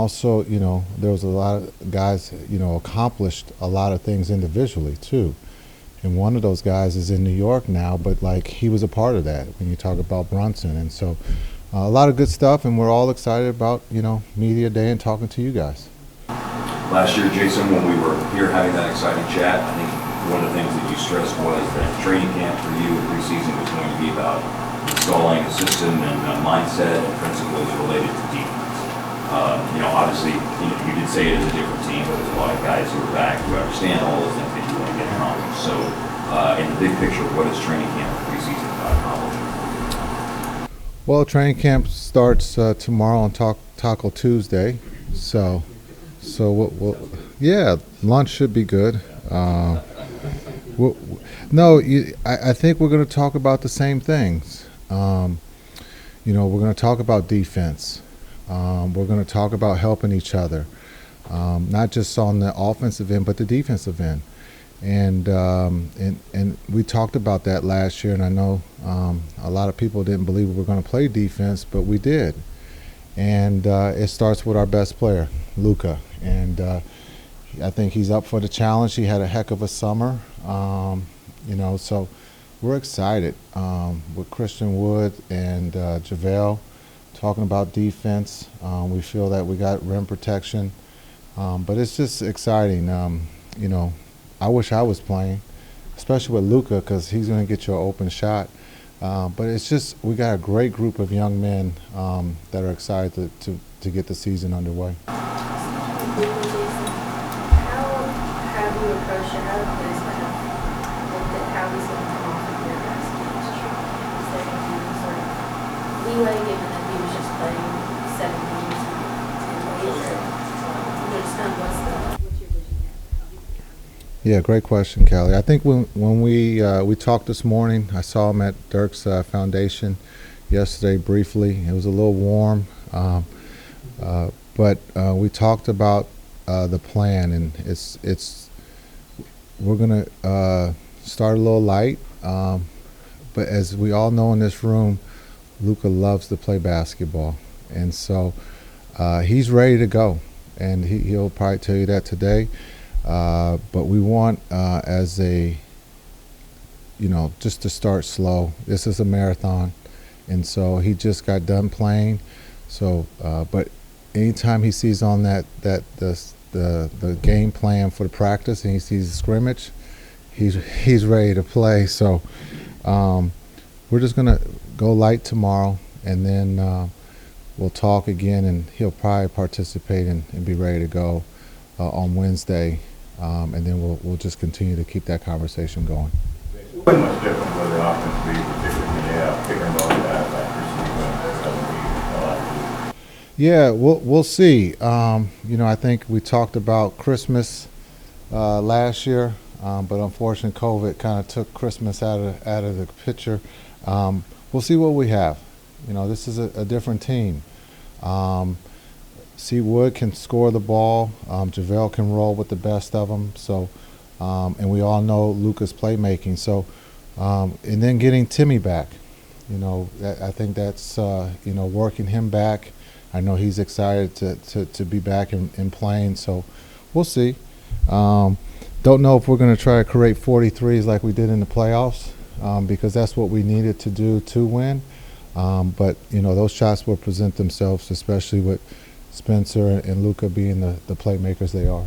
also, there was a lot of guys, accomplished a lot of things individually too. And one of those guys is in New York now, but like he was a part of that when you talk about Brunson. And so a lot of good stuff, and we're all excited about, Media Day and talking to you guys. Last year, Jason, when we were here having that exciting chat, I think one of the things that you stressed was that training camp for you in preseason was going to be about installing a system and a mindset and principles related to defense. Obviously, you did say it is a different team, but there's a lot of guys who are back who understand all those things that you want to get accomplished. So, in the big picture, what is training camp for preseason about accomplishing? Well, training camp starts tomorrow on Taco Tuesday, so yeah, lunch should be good. I think we're going to talk about the same things. We're going to talk about defense. We're going to talk about helping each other, not just on the offensive end, but the defensive end. And we talked about that last year, and I know a lot of people didn't believe we were going to play defense, but we did. And it starts with our best player, Luka. And I think he's up for the challenge. He had a heck of a summer, so we're excited with Christian Wood and JaVale talking about defense. We feel that we got rim protection, but it's just exciting. I wish I was playing, especially with Luka, because he's going to get you an open shot. But it's just we got a great group of young men that are excited to get the season underway. How have you approached it? How have you guys kind of looked at how he's going to come off of your guys' chemistry? Is there going to be sort of leeway given that he was just playing 7 games in 10 days? Or just kind of what's your vision there? Yeah, great question, Callie. I think when we talked this morning, I saw him at Dirk's Foundation yesterday briefly. It was a little warm, but we talked about the plan, and we're gonna start a little light, but as we all know in this room, Luka loves to play basketball, and so he's ready to go, and he'll probably tell you that today. But we want just to start slow. This is a marathon, and so he just got done playing. So, but anytime he sees on the game plan for the practice and he sees the scrimmage, he's ready to play. So, we're just gonna go light tomorrow, and then we'll talk again, and he'll probably participate and be ready to go on Wednesday. And then we'll just continue to keep that conversation going. What much different will the offense be, particularly when you have pick and roll guys like Christian? Yeah, we'll see. I think we talked about Christmas last year, but unfortunately COVID kind of took Christmas out of the picture. We'll see what we have. This is a different team. C. Wood can score the ball. JaVale can roll with the best of them. So, and we all know Luka's playmaking. So, and then getting Timmy back. I think that's working him back. I know he's excited to be back and playing. So, we'll see. Don't know if we're going to try to create 43s like we did in the playoffs, because that's what we needed to do to win. But those shots will present themselves, especially with Spencer and Luka being the playmakers they are.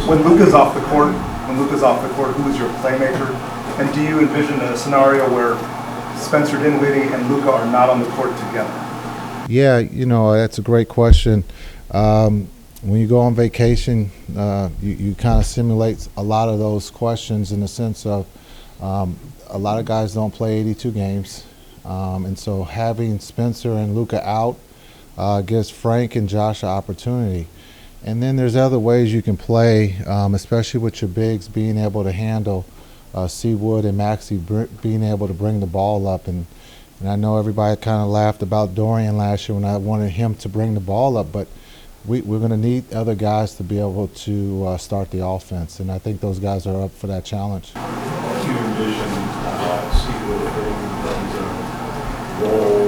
When Luka's off the court, who is your playmaker? And do you envision a scenario where Spencer Dinwiddie and Luka are not on the court together? Yeah, that's a great question. When you go on vacation, you kind of simulate a lot of those questions in the sense of a lot of guys don't play 82 games. And so having Spencer and Luka out gives Frank and Josh an opportunity. And then there's other ways you can play, especially with your bigs being able to handle C. Wood and Maxey being able to bring the ball up. And I know everybody kind of laughed about Dorian last year when I wanted him to bring the ball up, but we're going to need other guys to be able to start the offense. And I think those guys are up for that challenge. What do you envision C. Wood in terms of role?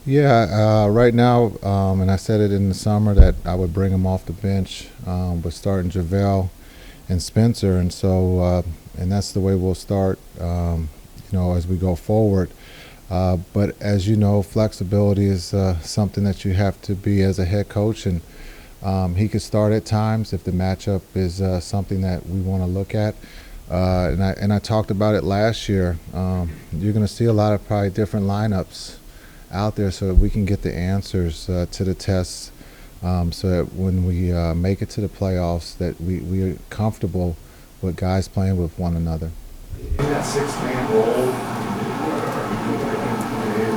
Yeah, right now, and I said it in the summer that I would bring him off the bench, but starting JaVale and Spencer, and so and that's the way we'll start, as we go forward. But as you know, flexibility is something that you have to be as a head coach, and he could start at times if the matchup is something that we want to look at. And I talked about it last year. You're going to see a lot of probably different lineups out there so that we can get the answers to the tests, so that when we make it to the playoffs that we are comfortable with guys playing with one another. In that six-man role, are you looking at him coming in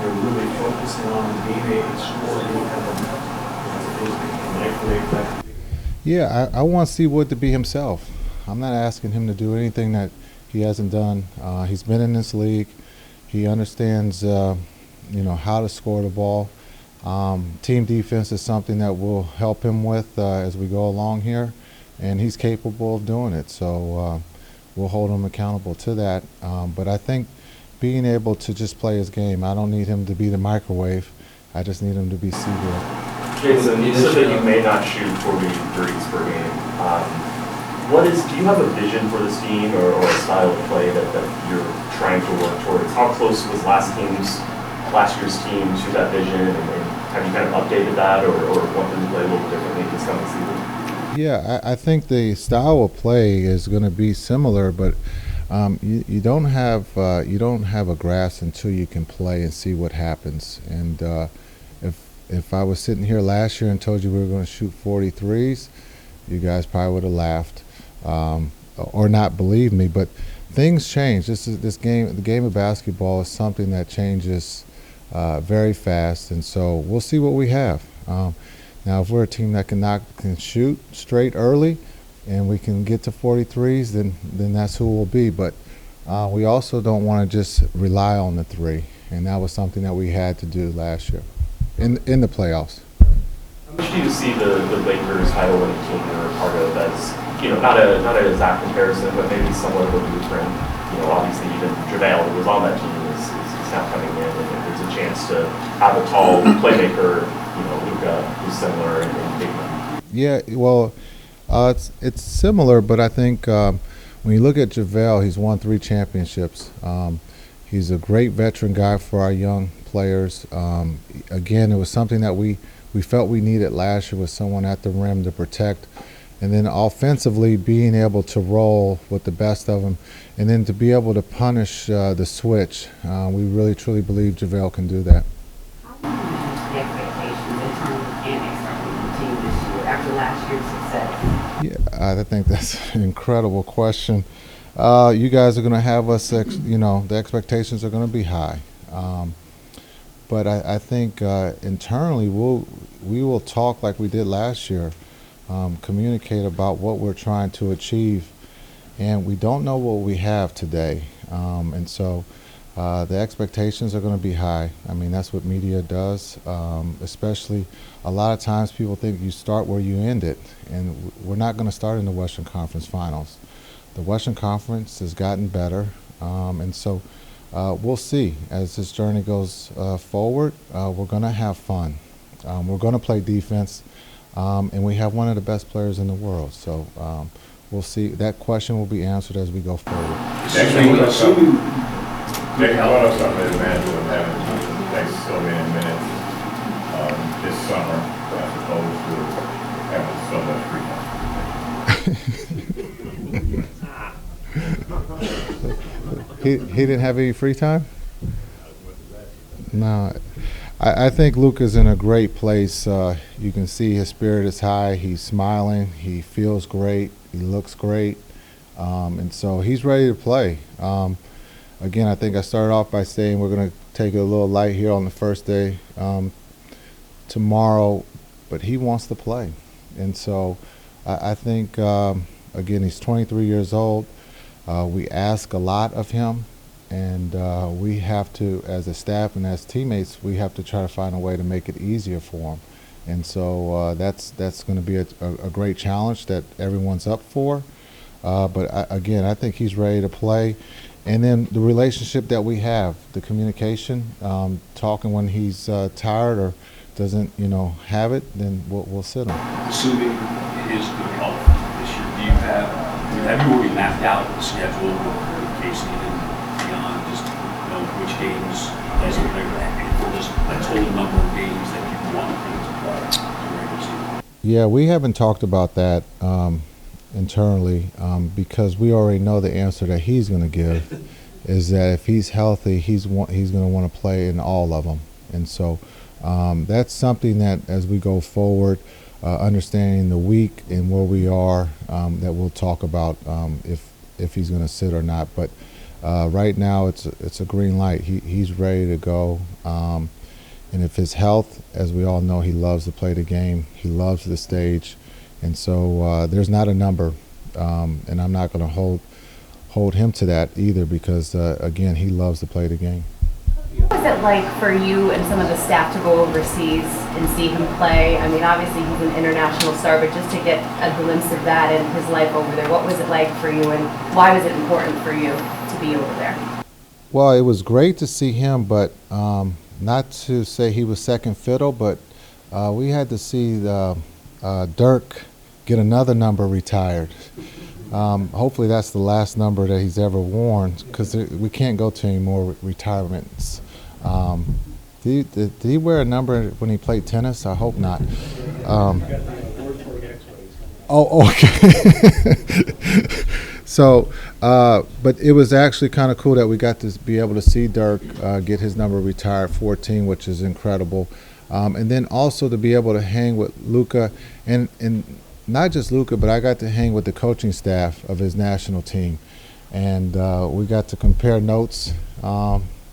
and really focusing on being a scorer as opposed to manipulate that? Yeah, I want to see Wood to be himself. I'm not asking him to do anything that he hasn't done. He's been in this league. He understands how to score the ball. Team defense is something that we'll help him with as we go along here, and he's capable of doing it. So we'll hold him accountable to that. But I think being able to just play his game, I don't need him to be the microwave. I just need him to be Seagull. Jason, you said that you may not shoot 40 threes per game. Do you have a vision for this team or a style of play that you're trying to work towards? How close was last year's team to that vision, and have you kind of updated that or wanted to play a little differently this coming season? Yeah, I think the style of play is going to be similar, but you don't have a grasp until you can play and see what happens. And if I was sitting here last year and told you we were going to shoot 43s, you guys probably would have laughed or not believed me. But things change. The game of basketball is something that changes very fast, and so we'll see what we have. Now, if we're a team that can shoot straight early, and we can get to 43s, then that's who we'll be. But we also don't want to just rely on the three, and that was something that we had to do last year in the playoffs. How much do you see the Lakers title winning team you're a part of as, not an exact comparison, but maybe somewhat of a blueprint? Obviously even JaVale, who was on that team, is now coming in, and there's a chance to have a tall playmaker, Luka, who's similar in big men. Yeah, well, it's similar, but I think when you look at JaVale, he's won 3 championships. He's a great veteran guy for our young players. Again, it was something that we felt we needed last year, with someone at the rim to protect. And then offensively, being able to roll with the best of them, and then to be able to punish the switch. We really, truly believe JaVale can do that. How do you manage the expectations internally and externally of the team this year after last year's success? Yeah, I think that's an incredible question. You guys are going to have us, the expectations are going to be high. But I think internally we will talk like we did last year. Communicate about what we're trying to achieve, and we don't know what we have today, and so the expectations are going to be high. I mean, that's what media does, especially a lot of times people think you start where you end it, and we're not going to start in the Western Conference Finals. The Western Conference has gotten better, and so we'll see as this journey goes forward. We're going to have fun. We're going to play defense. And we have one of the best players in the world. So we'll see. That question will be answered as we go forward. Next week, what else I'm going to imagine with having takes so many minutes this summer as opposed to having so much free time? He didn't have any free time? No. I think Luka's in a great place. You can see his spirit is high. He's smiling. He feels great. He looks great. And so he's ready to play. Again, I think I started off by saying we're going to take it a little light here on the first day tomorrow, but he wants to play. And so I think, again, he's 23 years old. We ask a lot of him. And we have to, as a staff and as teammates, we have to try to find a way to make it easier for him. And so that's going to be a great challenge that everyone's up for. But again, I think he's ready to play. And then the relationship that we have, the communication, talking when he's tired or doesn't, have it, then we'll sit him. Assuming it is good health this year, do you have you already mapped out the schedule with Casey and beyond, just which games as for just a total number of games that you want to play in the regular season? Yeah, we haven't talked about that internally because we already know the answer that he's going to give is that if he's healthy, he's going to want to play in all of them. And so that's something that as we go forward, understanding the week and where we are, that we'll talk about if he's going to sit or not. But right now it's a green light. He's ready to go. And if his health, as we all know, he loves to play the game. He loves the stage. And so there's not a number, and I'm not going to hold him to that either because, again, he loves to play the game. What was it like for you and some of the staff to go overseas and see him play? I mean, obviously he's an international star, but just to get a glimpse of that in his life over there, what was it like for you, and why was it important for you to be over there? Well, it was great to see him, but not to say he was second fiddle, but we had to see Dirk get another number retired. Hopefully that's the last number that he's ever worn because we can't go to any more retirements. Did he wear a number when he played tennis? I hope not. Okay. So, but it was actually kind of cool that we got to be able to see Dirk get his number retired, 14, which is incredible. And then also to be able to hang with Luka, and not just Luka, but I got to hang with the coaching staff of his national team. And we got to compare notes,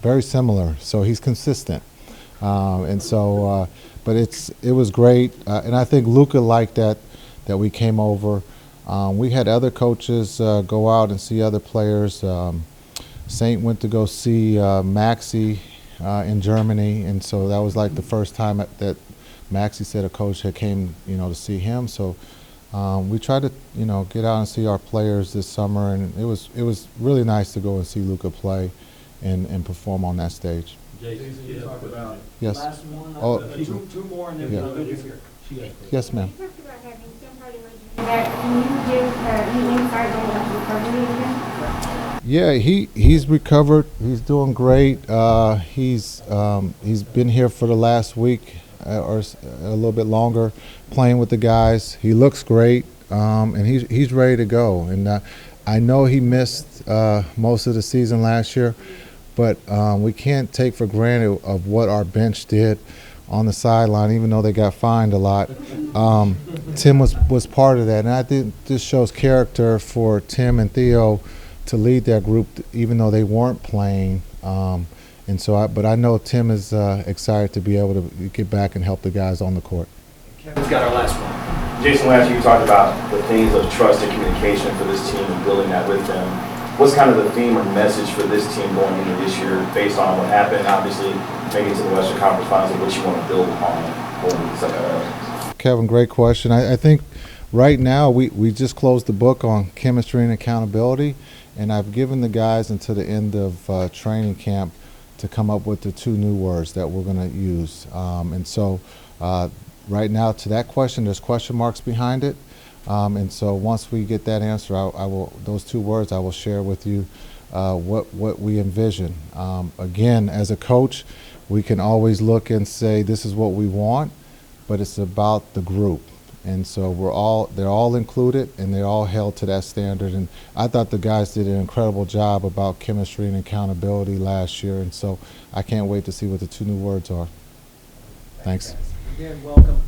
very similar. So he's consistent. And so, but it was great. And I think Luka liked that we came over. We had other coaches go out and see other players. Saint went to go see Maxey in Germany, and so that was like the first time that Maxey said a coach had came, to see him. So we tried to, get out and see our players this summer, and it was really nice to go and see Luka play and perform on that stage. Jason, you talked about Yes. last one. Oh, two more, and then yeah. we'll go here. Yes, ma'am. You talked about having somebody when you that. Can you give any insight on his recovery again? Yeah, he's recovered. He's doing great. He's been here for the last week or a little bit longer, playing with the guys. He looks great, and he's ready to go. And I know he missed most of the season last year, but we can't take for granted of what our bench did on the sideline, even though they got fined a lot. Tim was part of that, and I think this shows character for Tim and Theo to lead that group, even though they weren't playing. And so, but I know Tim is excited to be able to get back and help the guys on the court. Kevin's got our last one. Jason, last year you talked about the themes of trust and communication for this team and building that with them. What's kind of the theme or message for this team going into this year based on what happened, obviously, making it to the Western Conference Finals, and what you want to build upon going into the second half? Kevin, great question. I think right now we just closed the book on chemistry and accountability, and I've given the guys until the end of training camp to come up with the 2 new words that we're going to use. And so right now to that question, there's question marks behind it. And so once we get that answer, I will those 2 words I will share with you what we envision. Again, as a coach, we can always look and say this is what we want, but it's about the group. And so they're all included, and they're all held to that standard. And I thought the guys did an incredible job about chemistry and accountability last year. And so I can't wait to see what the 2 new words are. Thanks. Again, welcome.